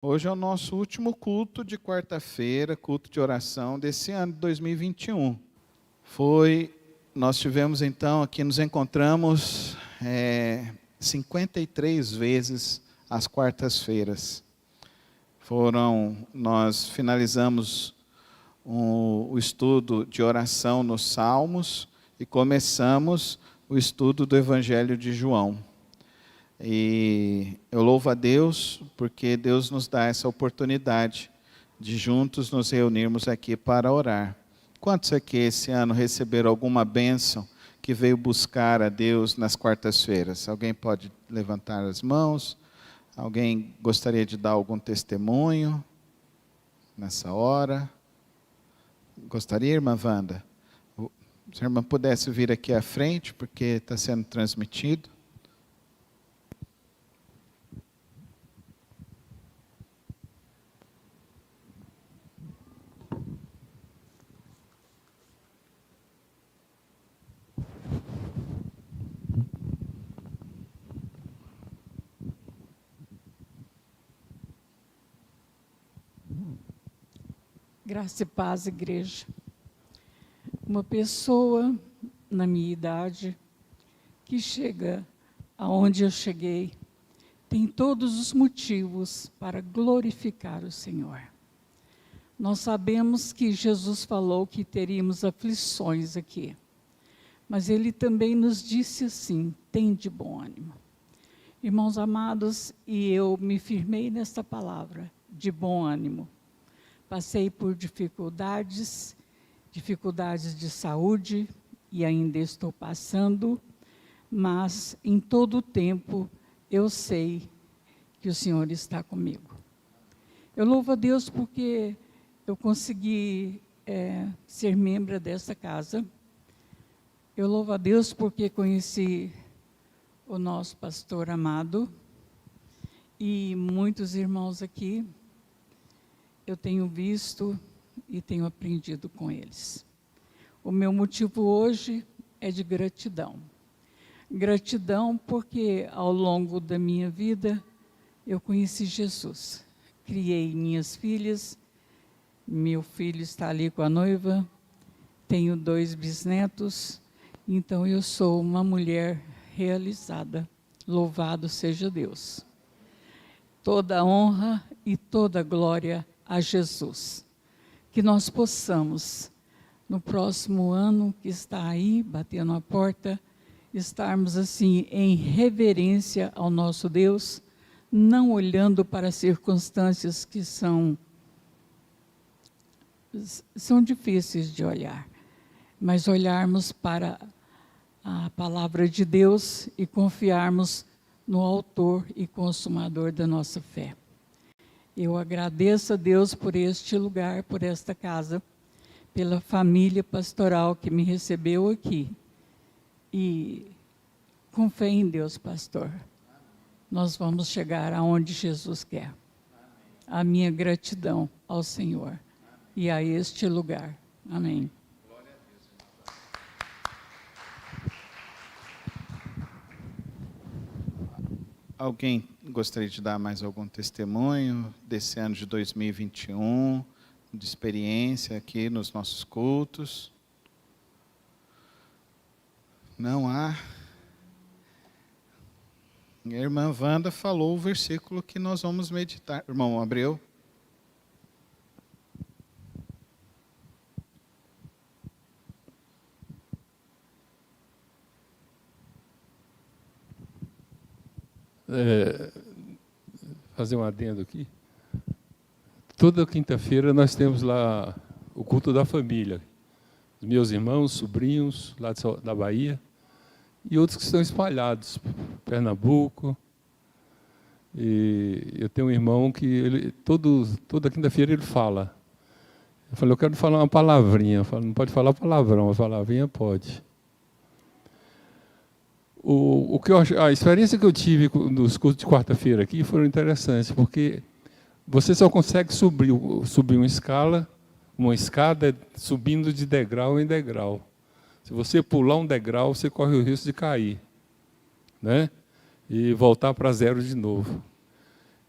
Hoje é o nosso último culto de quarta-feira, culto de oração desse ano de 2021. Nós tivemos então, aqui nos encontramos 53 vezes às quartas-feiras. Nós finalizamos o estudo de oração nos Salmos e começamos o estudo do Evangelho de João. E eu louvo a Deus porque Deus nos dá essa oportunidade de juntos nos reunirmos aqui para orar. Quantos aqui esse ano receberam alguma bênção que veio buscar a Deus nas quartas-feiras? Alguém pode levantar as mãos? Alguém gostaria de dar algum testemunho nessa hora? Gostaria, irmã Wanda? Se a irmã pudesse vir aqui à frente, porque está sendo transmitido. Graça e paz, igreja. Uma pessoa na minha idade que chega aonde eu cheguei tem todos os motivos para glorificar o Senhor. Nós sabemos que Jesus falou que teríamos aflições aqui, mas Ele também nos disse assim: tem de bom ânimo. Irmãos amados, e eu me firmei nesta palavra, de bom ânimo. Passei por dificuldades de saúde, e ainda estou passando, mas em todo o tempo eu sei que o Senhor está comigo. Eu louvo a Deus porque eu consegui ser membro dessa casa. Eu louvo a Deus porque conheci o nosso pastor amado e muitos irmãos aqui. Eu tenho visto e tenho aprendido com eles. O meu motivo hoje é de gratidão. Gratidão porque ao longo da minha vida eu conheci Jesus. Criei minhas filhas, meu filho está ali com a noiva, tenho 2 bisnetos, então eu sou uma mulher realizada. Louvado seja Deus. Toda honra e toda glória a Jesus. Que nós possamos, no próximo ano que está aí, batendo a porta, estarmos assim em reverência ao nosso Deus, não olhando para as circunstâncias que são difíceis de olhar, mas olharmos para a palavra de Deus e confiarmos no autor e consumador da nossa fé. Eu agradeço a Deus por este lugar, por esta casa, pela família pastoral que me recebeu aqui. E com fé em Deus, pastor, nós vamos chegar aonde Jesus quer. A minha gratidão ao Senhor e a este lugar. Amém. Alguém gostaria de dar mais algum testemunho desse ano de 2021, de experiência aqui nos nossos cultos? Não há. A irmã Wanda falou o versículo que nós vamos meditar. Irmão Abreu. Fazer um adendo aqui. Toda quinta-feira nós temos lá o culto da família. Os meus irmãos, sobrinhos, lá da Bahia, e outros que estão espalhados, Pernambuco. E eu tenho um irmão que toda quinta-feira ele fala. Eu falei, eu quero falar uma palavrinha. Eu falo, não pode falar palavrão, uma palavrinha pode. A experiência que eu tive nos cultos de quarta-feira aqui foram interessantes, porque você só consegue subir uma escada subindo de degrau em degrau. Se você pular um degrau, você corre o risco de cair, né? E voltar para zero de novo.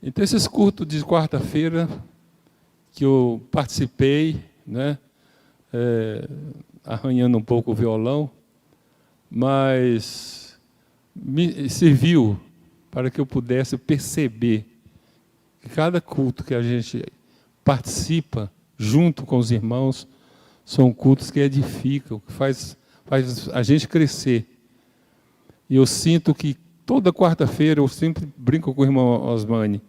Então, esses cultos de quarta-feira que eu participei, né, arranhando um pouco o violão, mas me serviu para que eu pudesse perceber que cada culto que a gente participa junto com os irmãos são cultos que edificam, que faz a gente crescer. E eu sinto que toda quarta-feira, eu sempre brinco com o irmão Osmani.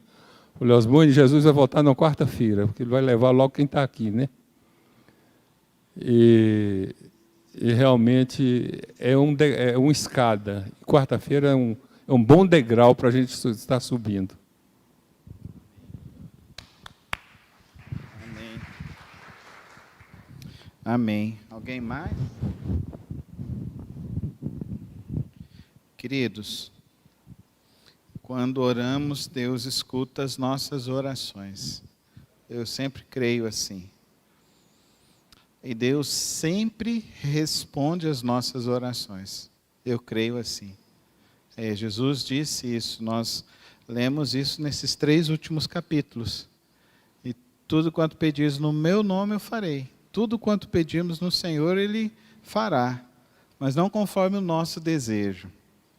Falei, Osmani, Jesus vai voltar na quarta-feira, porque ele vai levar logo quem está aqui, né? E realmente é uma escada. Quarta-feira é um bom degrau para a gente estar subindo. Amém. Amém. Alguém mais? Queridos, quando oramos, Deus escuta as nossas orações. Eu sempre creio assim. E Deus sempre responde às nossas orações. Eu creio assim. Jesus disse isso, nós lemos isso nesses 3 últimos capítulos. E tudo quanto pedires no meu nome eu farei. Tudo quanto pedimos no Senhor Ele fará. Mas não conforme o nosso desejo.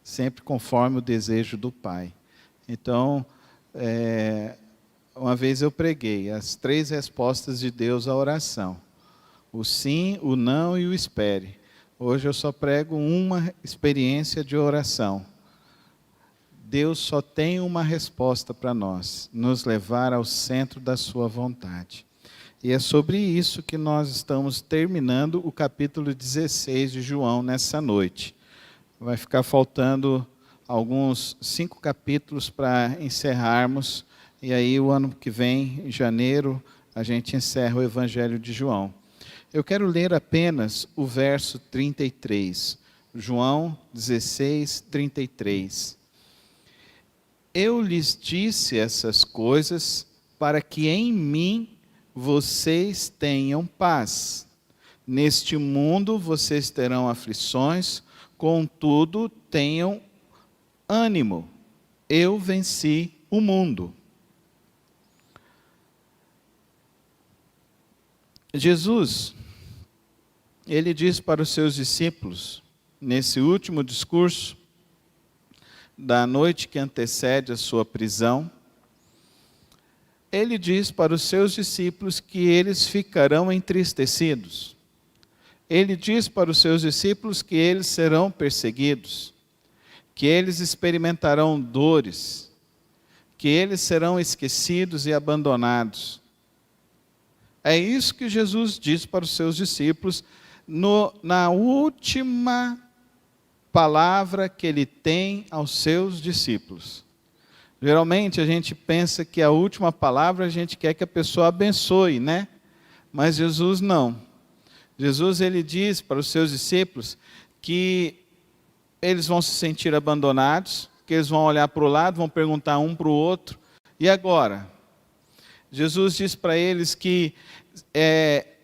Sempre conforme o desejo do Pai. Então, uma vez eu preguei as 3 respostas de Deus à oração. O sim, o não e o espere. Hoje eu só prego uma experiência de oração. Deus só tem uma resposta para nós, nos levar ao centro da sua vontade. E é sobre isso que nós estamos terminando o capítulo 16 de João nessa noite. Vai ficar faltando alguns 5 capítulos para encerrarmos, e aí o ano que vem, em janeiro, a gente encerra o Evangelho de João. Eu quero ler apenas o verso 33, João 16, 33. Eu lhes disse essas coisas para que em mim vocês tenham paz. Neste mundo vocês terão aflições, contudo tenham ânimo. Eu venci o mundo. Jesus, ele diz para os seus discípulos, nesse último discurso, da noite que antecede a sua prisão, ele diz para os seus discípulos que eles ficarão entristecidos. Ele diz para os seus discípulos que eles serão perseguidos, que eles experimentarão dores, que eles serão esquecidos e abandonados. É isso que Jesus diz para os seus discípulos na última palavra que ele tem aos seus discípulos. Geralmente a gente pensa que a última palavra a gente quer que a pessoa abençoe, né? Mas Jesus não. Jesus ele diz para os seus discípulos que eles vão se sentir abandonados, que eles vão olhar para o lado, vão perguntar um para o outro, e agora? Jesus diz para eles que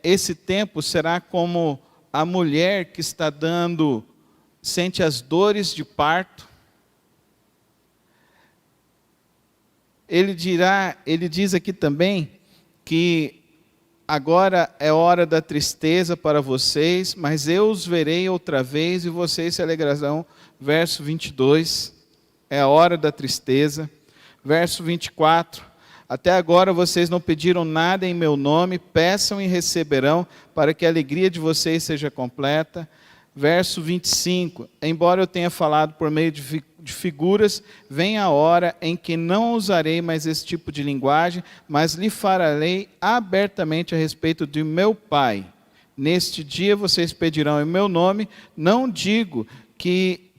esse tempo será como a mulher que está sente as dores de parto. Ele diz aqui também que agora é hora da tristeza para vocês, mas eu os verei outra vez e vocês se alegrarão. Verso 22, é a hora da tristeza. Verso 24, até agora vocês não pediram nada em meu nome, peçam e receberão, para que a alegria de vocês seja completa. Verso 25, embora eu tenha falado por meio de figuras, vem a hora em que não usarei mais esse tipo de linguagem, mas lhe falarei abertamente a respeito de meu Pai. Neste dia vocês pedirão em meu nome, não digo que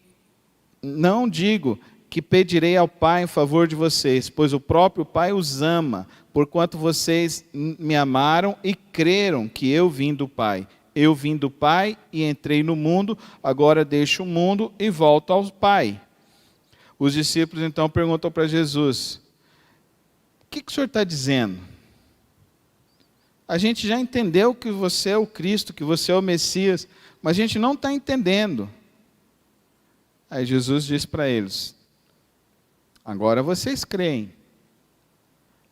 pedirei ao Pai em favor de vocês, pois o próprio Pai os ama, porquanto vocês me amaram e creram que eu vim do Pai. Eu vim do Pai e entrei no mundo, agora deixo o mundo e volto ao Pai. Os discípulos então perguntam para Jesus, o que o Senhor está dizendo? A gente já entendeu que você é o Cristo, que você é o Messias, mas a gente não está entendendo. Aí Jesus diz para eles, agora vocês creem,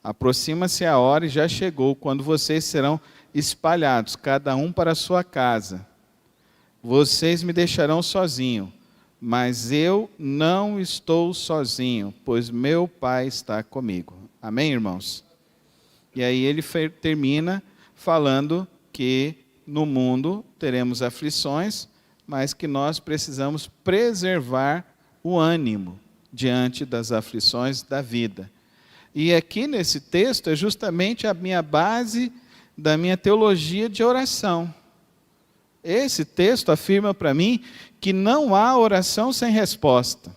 Aproxima-se a hora e já chegou, quando vocês serão espalhados, cada um para a sua casa. Vocês me deixarão sozinho, mas eu não estou sozinho, pois meu Pai está comigo. Amém, irmãos? E aí ele termina falando que no mundo teremos aflições, mas que nós precisamos preservar o ânimo diante das aflições da vida. E aqui nesse texto é justamente a minha base da minha teologia de oração. Esse texto afirma para mim que não há oração sem resposta.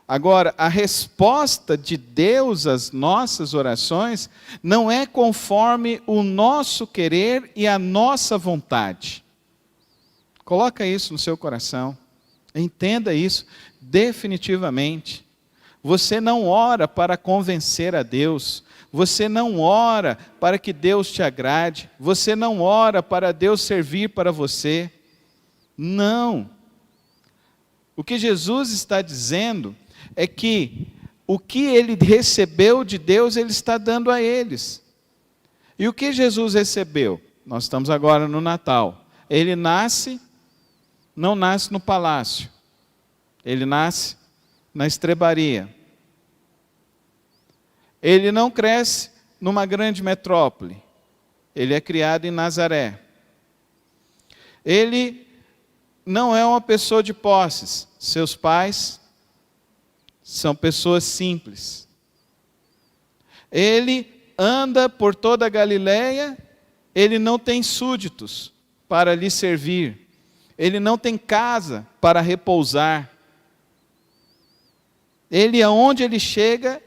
Agora, a resposta de Deus às nossas orações não é conforme o nosso querer e a nossa vontade. Coloca isso no seu coração. Entenda isso definitivamente. Você não ora para convencer a Deus. Você não ora para que Deus te agrade. Você não ora para Deus servir para você. Não. O que Jesus está dizendo é que o que ele recebeu de Deus, ele está dando a eles. E o que Jesus recebeu? Nós estamos agora no Natal. Ele não nasce no palácio. Ele nasce na estrebaria. Ele não cresce numa grande metrópole. Ele é criado em Nazaré. Ele não é uma pessoa de posses. Seus pais são pessoas simples. Ele anda por toda a Galileia, ele não tem súditos para lhe servir. Ele não tem casa para repousar. Ele, aonde ele chega,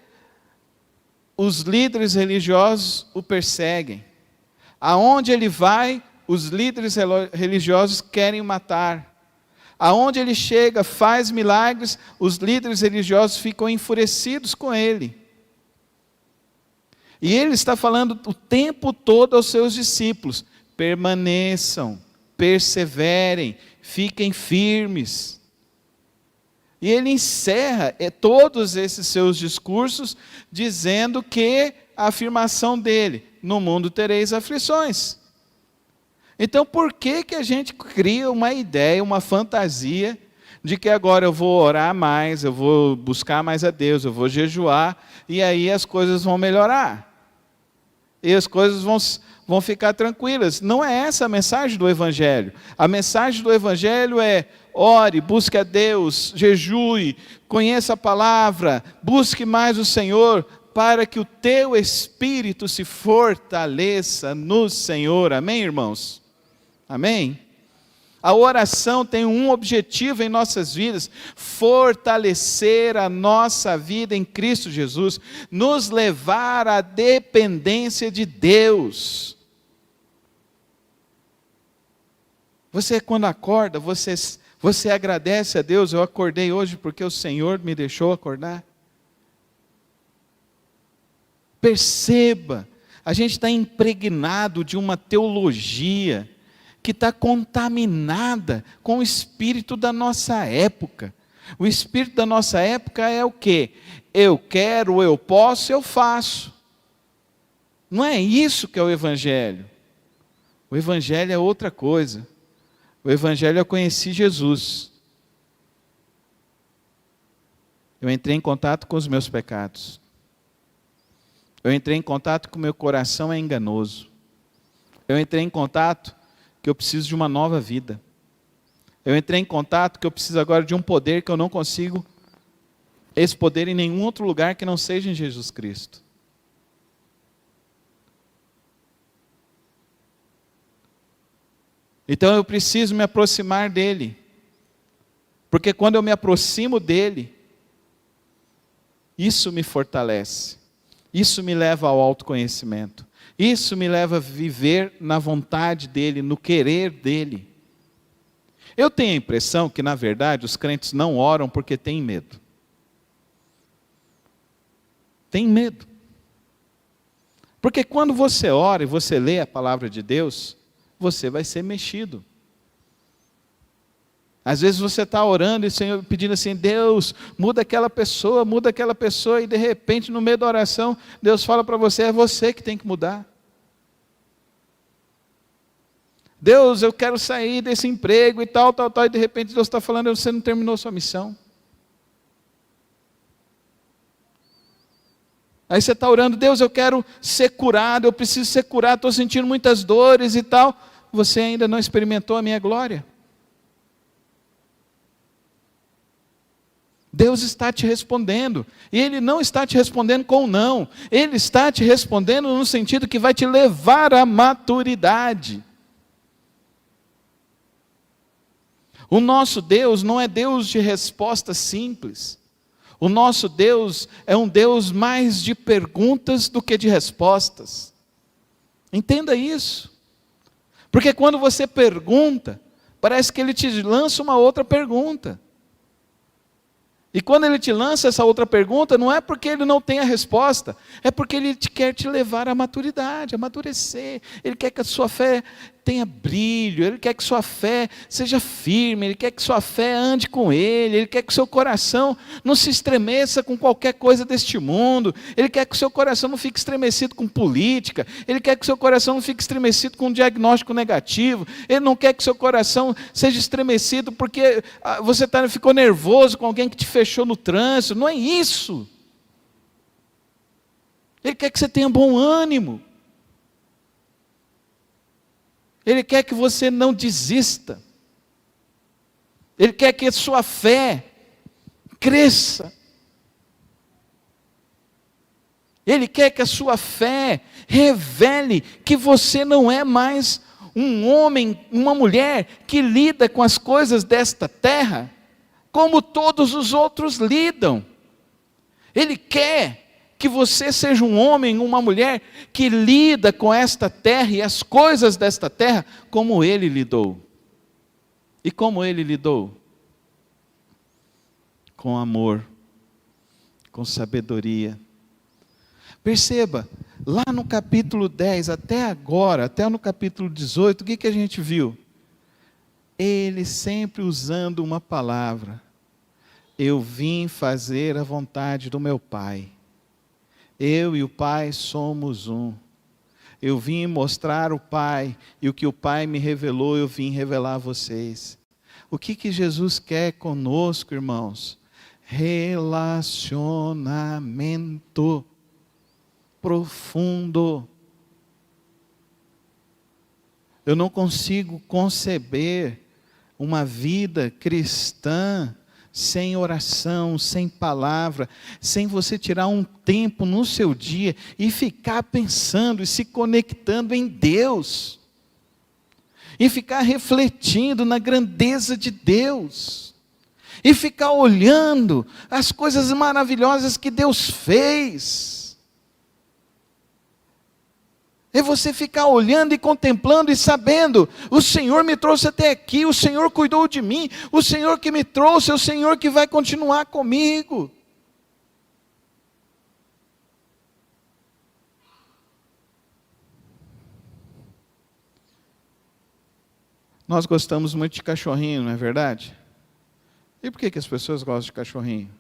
os líderes religiosos o perseguem. Aonde ele vai, os líderes religiosos querem o matar. Aonde ele chega, faz milagres, os líderes religiosos ficam enfurecidos com ele. E ele está falando o tempo todo aos seus discípulos: permaneçam, perseverem, fiquem firmes. E ele encerra todos esses seus discursos dizendo que a afirmação dele: no mundo tereis aflições. Então, por que a gente cria uma ideia, uma fantasia, de que agora eu vou orar mais, eu vou buscar mais a Deus, eu vou jejuar, e aí as coisas vão melhorar? E as coisas vão ficar tranquilas? Não é essa a mensagem do Evangelho. A mensagem do Evangelho é: ore, busque a Deus, jejue, conheça a palavra, busque mais o Senhor, para que o teu espírito se fortaleça no Senhor. Amém, irmãos? Amém? A oração tem um objetivo em nossas vidas: fortalecer a nossa vida em Cristo Jesus, nos levar à dependência de Deus. Você, quando acorda, você agradece a Deus: eu acordei hoje porque o Senhor me deixou acordar. Perceba, a gente está impregnado de uma teologia que está contaminada com o espírito da nossa época. O espírito da nossa época é o quê? Eu quero, eu posso, eu faço. Não é isso que é o Evangelho. O Evangelho é outra coisa. O Evangelho, eu conheci Jesus. Eu entrei em contato com os meus pecados. Eu entrei em contato com o meu coração é enganoso. Eu entrei em contato que eu preciso de uma nova vida. Eu entrei em contato que eu preciso agora de um poder que eu não consigo, esse poder em nenhum outro lugar que não seja em Jesus Cristo. Então eu preciso me aproximar dele, porque quando eu me aproximo dele, isso me fortalece, isso me leva ao autoconhecimento, isso me leva a viver na vontade dele, no querer dele. Eu tenho a impressão que, na verdade, os crentes não oram porque têm medo. Tem medo. Porque quando você ora e você lê a palavra de Deus, você vai ser mexido. Às vezes você está orando e Senhor, pedindo assim, Deus, muda aquela pessoa, e de repente, no meio da oração, Deus fala para você, é você que tem que mudar. Deus, eu quero sair desse emprego e tal, e de repente Deus está falando, você não terminou sua missão. Aí você está orando, Deus, eu quero ser curado, eu preciso ser curado, estou sentindo muitas dores e tal. Você ainda não experimentou a minha glória. Deus está te respondendo, e Ele não está te respondendo com não, Ele está te respondendo no sentido que vai te levar à maturidade. O nosso Deus não é Deus de respostas simples, o nosso Deus é um Deus mais de perguntas do que de respostas, entenda isso, porque quando você pergunta, parece que Ele te lança uma outra pergunta. E quando Ele te lança essa outra pergunta, não é porque Ele não tem a resposta, é porque Ele quer te levar à maturidade, a amadurecer. Ele quer que a sua fé tenha brilho, Ele quer que sua fé seja firme, Ele quer que sua fé ande com Ele quer que o seu coração não se estremeça com qualquer coisa deste mundo, Ele quer que o seu coração não fique estremecido com política, Ele quer que o seu coração não fique estremecido com um diagnóstico negativo, Ele não quer que o seu coração seja estremecido porque você ficou nervoso com alguém que te fechou no trânsito, não é isso. Ele quer que você tenha bom ânimo. Ele quer que você não desista. Ele quer que a sua fé cresça. Ele quer que a sua fé revele que você não é mais um homem, uma mulher que lida com as coisas desta terra como todos os outros lidam. Ele quer que você seja um homem, uma mulher que lida com esta terra e as coisas desta terra como Ele lidou. E como Ele lidou? Com amor, com sabedoria. Perceba, lá no capítulo 10, até agora, até no capítulo 18, o que a gente viu? Ele sempre usando uma palavra. Eu vim fazer a vontade do meu Pai. Eu e o Pai somos um. Eu vim mostrar o Pai, e o que o Pai me revelou, eu vim revelar a vocês. O que Jesus quer conosco, irmãos? Relacionamento profundo. Eu não consigo conceber uma vida cristã sem oração, sem palavra, sem você tirar um tempo no seu dia e ficar pensando e se conectando em Deus, e ficar refletindo na grandeza de Deus, e ficar olhando as coisas maravilhosas que Deus fez. É você ficar olhando e contemplando e sabendo, o Senhor me trouxe até aqui, o Senhor cuidou de mim, o Senhor que me trouxe, é o Senhor que vai continuar comigo. Nós gostamos muito de cachorrinho, não é verdade? E por que as pessoas gostam de cachorrinho?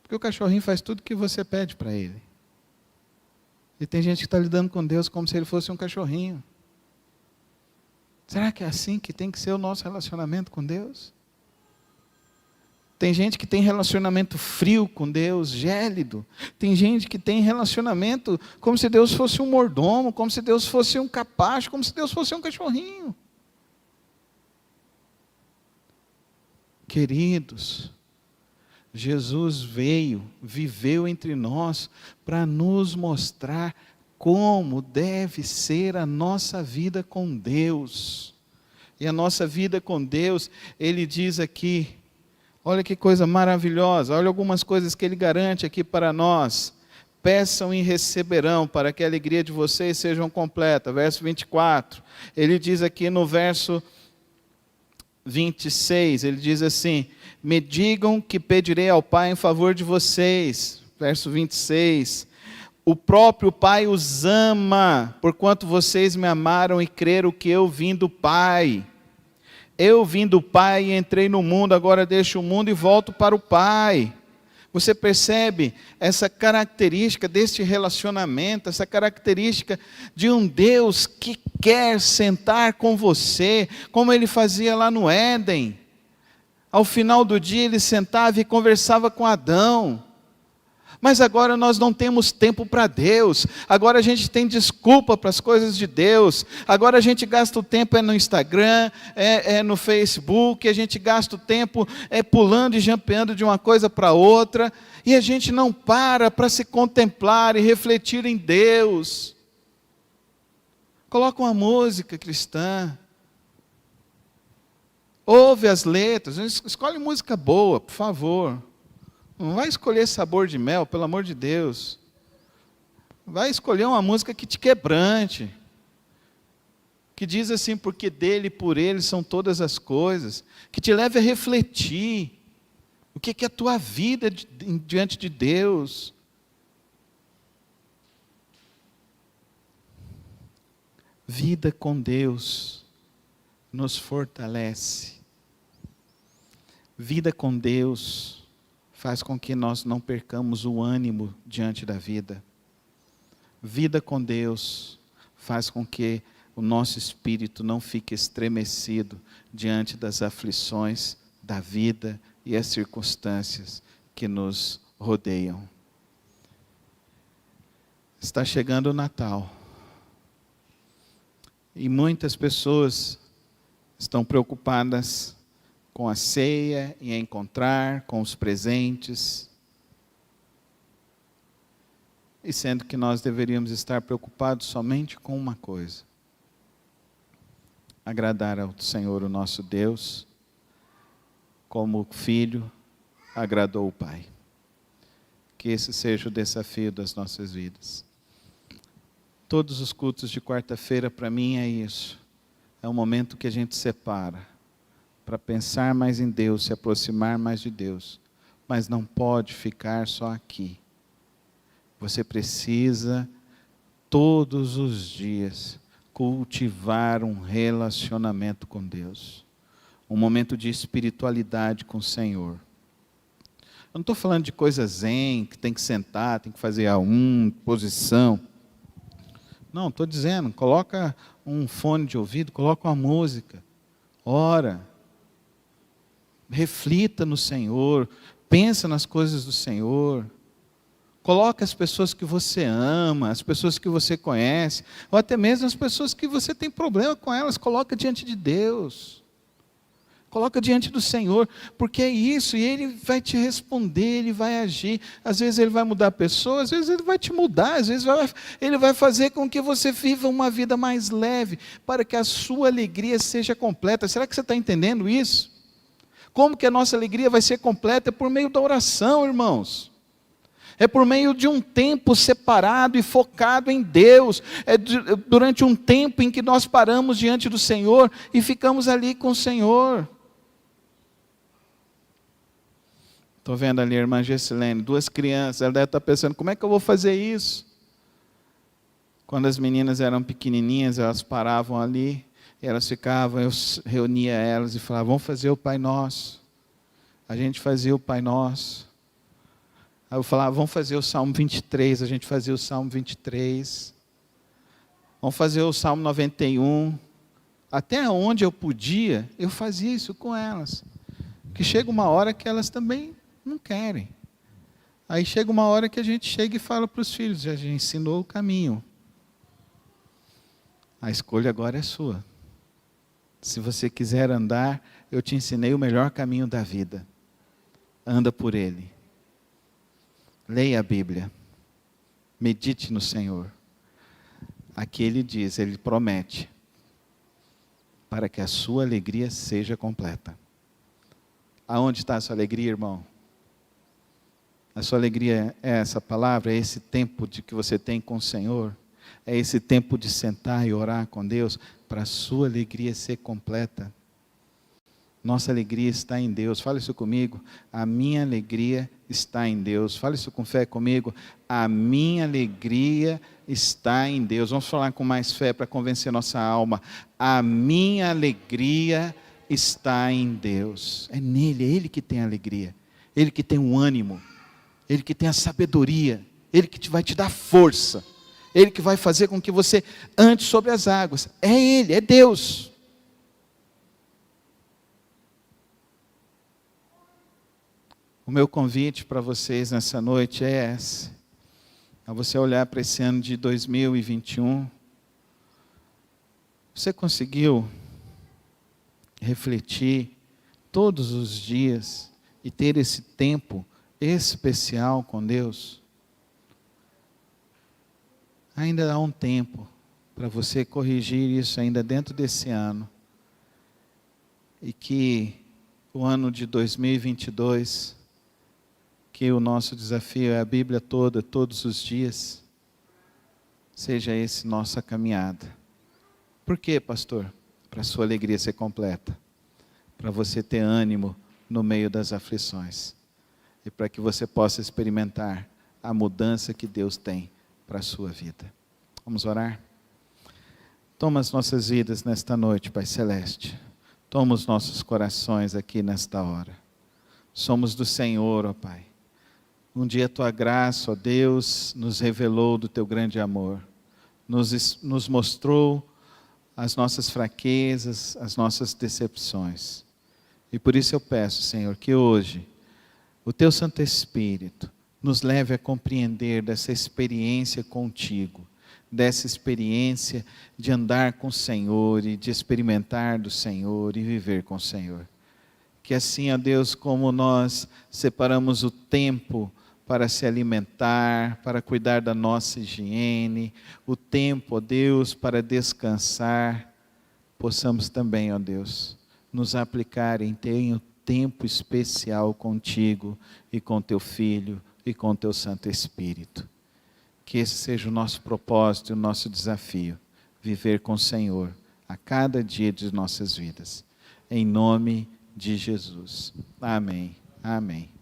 Porque o cachorrinho faz tudo que você pede para ele. E tem gente que está lidando com Deus como se Ele fosse um cachorrinho. Será que é assim que tem que ser o nosso relacionamento com Deus? Tem gente que tem relacionamento frio com Deus, gélido. Tem gente que tem relacionamento como se Deus fosse um mordomo, como se Deus fosse um capacho, como se Deus fosse um cachorrinho. Queridos, Jesus veio, viveu entre nós para nos mostrar como deve ser a nossa vida com Deus. E a nossa vida com Deus, Ele diz aqui, olha que coisa maravilhosa, olha algumas coisas que Ele garante aqui para nós. Peçam e receberão, para que a alegria de vocês seja completa. Verso 24, Ele diz aqui no verso 26, Ele diz assim, me digam que pedirei ao Pai em favor de vocês. Verso 26, o próprio Pai os ama, porquanto vocês me amaram e creram que eu vim do Pai. Eu vim do Pai e entrei no mundo, agora deixo o mundo e volto para o Pai. Você percebe essa característica deste relacionamento, essa característica de um Deus que quer sentar com você, como Ele fazia lá no Éden. Ao final do dia Ele sentava e conversava com Adão. Mas agora nós não temos tempo para Deus, agora a gente tem desculpa para as coisas de Deus, agora a gente gasta o tempo no Instagram, no Facebook, a gente gasta o tempo pulando e jampeando de uma coisa para outra, e a gente não para se contemplar e refletir em Deus. Coloca uma música cristã, ouve as letras, escolhe música boa, por favor. Não vai escolher Sabor de Mel, pelo amor de Deus. Vai escolher uma música que te quebrante. Que diz assim, porque dele e por ele são todas as coisas. Que te leve a refletir. O que é a tua vida diante de Deus. Vida com Deus nos fortalece. Vida com Deus faz com que nós não percamos o ânimo diante da vida. Vida com Deus faz com que o nosso espírito não fique estremecido diante das aflições da vida e as circunstâncias que nos rodeiam. Está chegando o Natal. E muitas pessoas estão preocupadas com a ceia e encontrar, com os presentes. E sendo que nós deveríamos estar preocupados somente com uma coisa: agradar ao Senhor, o nosso Deus, como o Filho agradou o Pai. Que esse seja o desafio das nossas vidas. Todos os cultos de quarta-feira, para mim, é isso. É um momento que a gente separa para pensar mais em Deus, se aproximar mais de Deus. Mas não pode ficar só aqui. Você precisa, todos os dias, cultivar um relacionamento com Deus. Um momento de espiritualidade com o Senhor. Eu não estou falando de coisa zen, que tem que sentar, tem que fazer posição. Não, estou dizendo, coloca um fone de ouvido, coloca uma música, ora. Reflita no Senhor, pensa nas coisas do Senhor, coloque as pessoas que você ama, as pessoas que você conhece, ou até mesmo as pessoas que você tem problema com elas, coloca diante de Deus, coloca diante do Senhor, porque é isso, e Ele vai te responder, Ele vai agir. Às vezes Ele vai mudar a pessoa, às vezes Ele vai te mudar, às vezes Ele vai fazer com que você viva uma vida mais leve, para que a sua alegria seja completa. Será que você está entendendo isso? Como que a nossa alegria vai ser completa? É por meio da oração, irmãos. É por meio de um tempo separado e focado em Deus. É durante um tempo em que nós paramos diante do Senhor e ficamos ali com o Senhor. Estou vendo ali a irmã Gessilene, 2 crianças. Ela deve estar pensando, como é que eu vou fazer isso? Quando as meninas eram pequenininhas, elas paravam ali. E elas ficavam, eu reunia elas e falava, vamos fazer o Pai Nosso. A gente fazia o Pai Nosso. Aí eu falava, vamos fazer o Salmo 23, a gente fazia o Salmo 23. Vamos fazer o Salmo 91. Até onde eu podia, eu fazia isso com elas. Porque chega uma hora que elas também não querem. Aí chega uma hora que a gente chega e fala para os filhos, já ensinou o caminho. A escolha agora é sua. Se você quiser andar, eu te ensinei o melhor caminho da vida. Anda por ele. Leia a Bíblia. Medite no Senhor. Aqui ele diz, ele promete, para que a sua alegria seja completa. Aonde está a sua alegria, irmão? A sua alegria é essa palavra, é esse tempo de que você tem com o Senhor? É esse tempo de sentar e orar com Deus? Para a sua alegria ser completa. Nossa alegria está em Deus. Fala isso comigo. A minha alegria está em Deus. Fala isso com fé comigo. A minha alegria está em Deus. Vamos falar com mais fé para convencer nossa alma. A minha alegria está em Deus. É nele, é Ele que tem a alegria, Ele que tem o ânimo, Ele que tem a sabedoria, Ele que vai te dar força, Ele que vai fazer com que você ande sobre as águas. É Ele, é Deus. O meu convite para vocês nessa noite é esse: a você olhar para esse ano de 2021. Você conseguiu refletir todos os dias e ter esse tempo especial com Deus? Ainda há um tempo para você corrigir isso ainda dentro desse ano. E que o ano de 2022, que o nosso desafio é a Bíblia toda, todos os dias, seja esse nossa caminhada. Por quê, pastor? Para a sua alegria ser completa, para você ter ânimo no meio das aflições, e para que você possa experimentar a mudança que Deus tem para a sua vida. Vamos orar? Toma as nossas vidas nesta noite, Pai Celeste. Toma os nossos corações aqui nesta hora. Somos do Senhor, ó Pai. Um dia a Tua graça, ó Deus, nos revelou do Teu grande amor. Nos mostrou as nossas fraquezas, as nossas decepções. E por isso eu peço, Senhor, que hoje o Teu Santo Espírito nos leve a compreender dessa experiência contigo, dessa experiência de andar com o Senhor e de experimentar do Senhor e viver com o Senhor. Que assim, ó Deus, como nós separamos o tempo para se alimentar, para cuidar da nossa higiene, o tempo, ó Deus, para descansar, possamos também, ó Deus, nos aplicar em ter um tempo especial contigo e com teu Filho e com teu Santo Espírito. Que esse seja o nosso propósito e o nosso desafio, viver com o Senhor a cada dia de nossas vidas. Em nome de Jesus. Amém. Amém.